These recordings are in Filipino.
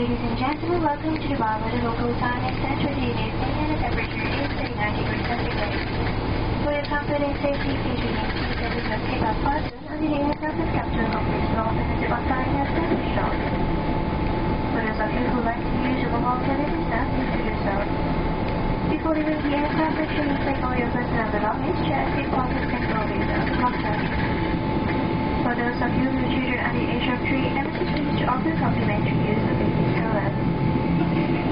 Ladies and gentlemen, welcome to the Baba. The local time is Central Daylight and the temperature is 39 degrees centigrade. For your comfort and safety, please remain seated with your seatbelt fastened until the aircraft is captured or placed off and the seatbelt sign has been switched off. For those of you who like to use your alternative staff, please do so. Before leaving the aircraft, make sure you take all your personal belongings, check the pockets and clothing out of boxes. For those of you with children under the age of 3, embassy please to offer complimentary use of baby strollers.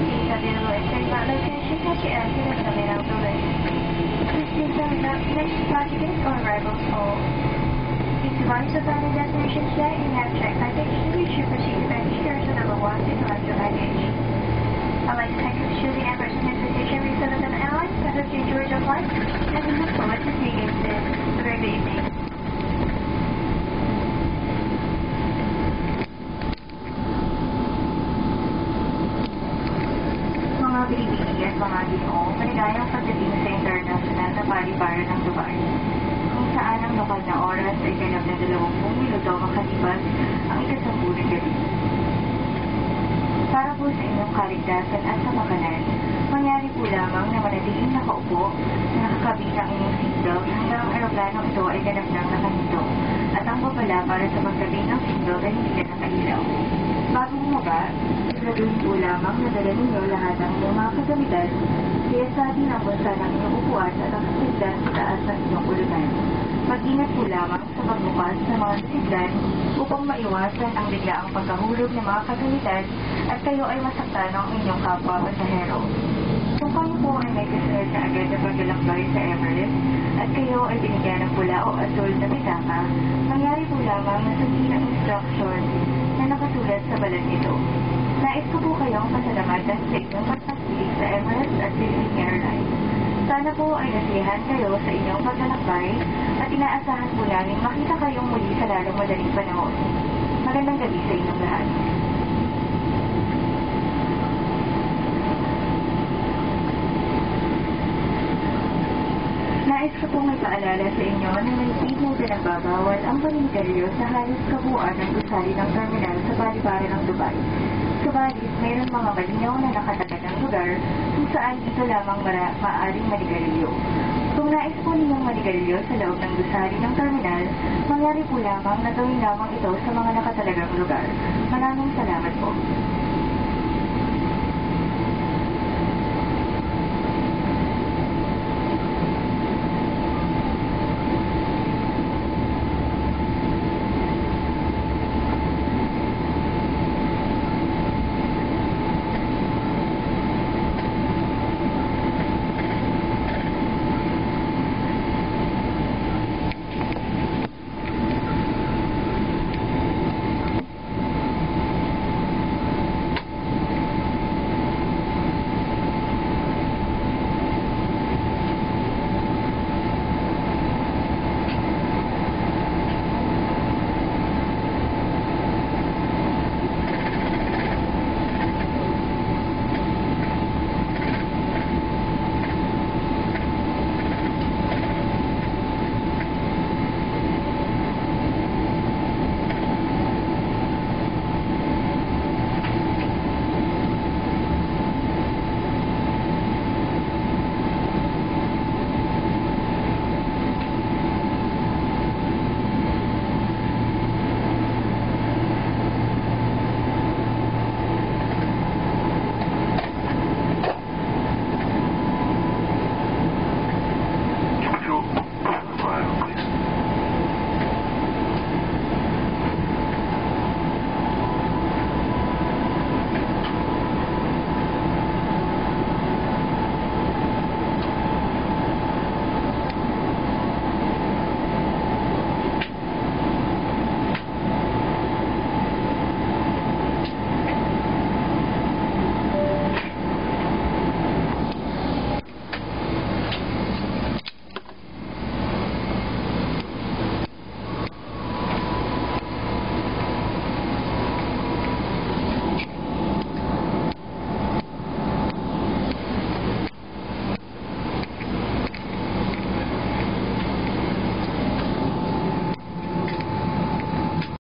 These available at check-out locations at your exit and terminal building. Please do so without next packages or arrivals hall. If you want to find a destination today and have checked baggage, you should proceed to baggage station number 1 to collect your baggage. I'd like to thank you for choosing Emirates Transportation Reserve and Airlines. I hope you enjoyed your flight, and we look forward to seeing you soon. Have a very good evening. Mga Pilipini at mga Ginoo, maligayang pagdating sa international na paliparan ng Dubai, kung saan ang lokal na oras ay ganap na 20 minuto makalipas ang ika-10 ng gabi. Para po sa inyong kaligtasan at kapakanan, mangyari po lamang na manatiling nakaupo na nakakabit ang inyong seatbelt hanggang ang aeroplanong ito ay ganap ng nakahinto at ang babala para sa pagkabit ng seatbelt ay hindi na nakailaw. Bago bumaba, siguraduhin po lamang na dala ninyo lahat ng inyong mga kagamitan, kaya sa atin ang basta ng inyong upuan at ang kasigdan sa taas ng inyong ulunan. Mag-ingat po lamang sa pagbukas sa mga kasigdan upang maiwasan ang biglaang pagkahulog ng mga kagamitan at kayo ay masaktan ng inyong kapwa pasahero. Kung kayo po ay may kasunod na agad na paglalakbay sa Emirates at kayo ay binigyan ng pula o asul na bitaka, mangyari po lamang na sundin ang instruction na nakasulat sa balat nito. Nais ko po kayong pasalamatan sa inyong pagpasili sa Emirates at Philippine Airlines. Sana po ay nasiyahan kayo sa inyong paglalakbay at inaasahan po namin makita kayong muli sa lalong madaling panahon. Magandang gabi sa inyong lahat. Nais ko pong ipaalala sa inyo na naligid na pinagbabawal ang panigaryo sa halos kabuuan ng gusali ng terminal sa paliparan ng Dubai. Subalit, mayroon mga malinaw na nakatagal ng lugar kung saan dito lamang maaaring manigarilyo. Kung nais po ninyong manigarilyo sa loob ng gusali ng terminal, mangyari po lamang na gawin lamang ito sa mga nakatalagang lugar. Maraming salamat po.